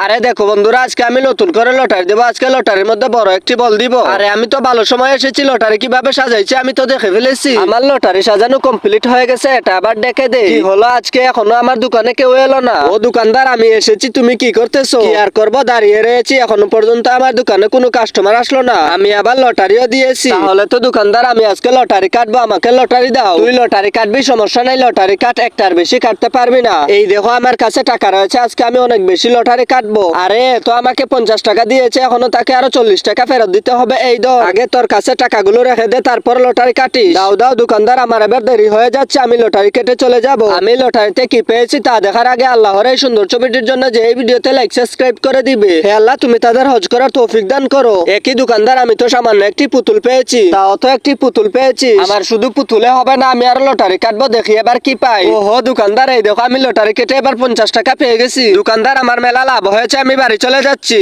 আরে দেখো বন্ধুরা, আজকে আমি নতুন করে লটারি দেবো। আজকে লটারির মধ্যে বড় একটি বল দিব। আরে আমি তো ভালো সময় এসেছি, লটারি কিভাবে সাজাইছি আমি তো দেখে ফেলেছি। আমার লটারি সাজানো কমপ্লিট হয়ে গেছে, এটা আবার দেখে দে। কি হলো আজকে এখনো আমার দোকানে কেউ এলো না? ও দোকানদার, আমি এসেছি, তুমি কি করতেছো? কি আর করবো, দাঁড়িয়ে রয়েছি, এখনো পর্যন্ত আমার দোকানে কোনো কাস্টমার আসলো না। আমি আবার লটারিও দিয়েছি। তাহলে তো দোকানদার, আমি আজকে লটারি কাটবো, আমাকে লটারি দাও। তুই লটারি কাটবি, সমস্যা নাই, লটারি কাট, একটার বেশি কাটতে পারবি না। এই দেখো আমার কাছে টাকা রয়েছে, আজকে আমি অনেক বেশি লটারি কাটবো। আরে তো আমাকে 50 টাকা দিয়েছে, এখনো তাকে আরো 40 টাকা ফেরত দিতে হবে। এই ধর, আগে তোর কাছে টাকাগুলো রেখে দে, তারপর লটারি কাটিস। দাও দাও দোকানদার, আমার এবার দেরি হয়ে যাচ্ছে, আমি লটারি কেটে চলে যাব। আমি লটারিতে কি পেয়েছি তা দেখার আগে আল্লাহর এই সুন্দর ছবিটির জন্য যে এই ভিডিওতে লাইক সাবস্ক্রাইব করে দিবে। হে আল্লাহ, তুমি তাদের হজ করার তৌফিক দান করো। একই দোকানদার, আমি তো সামান্য একটি পুতুল পেয়েছি, তাও তো একটি পুতুল পেয়েছি। আমার শুধু পুতুলে হবে না, আমি আর লটারি কাটবো, দেখি এবার কি পাই। ওহো দোকানদার, এই দেখো আমি লটারি কেটে এবার 50 টাকা পেয়ে গেছি। দোকানদার, আমার মেলা লাভ হয়েছে, আমি বাড়ি চলে যাচ্ছি।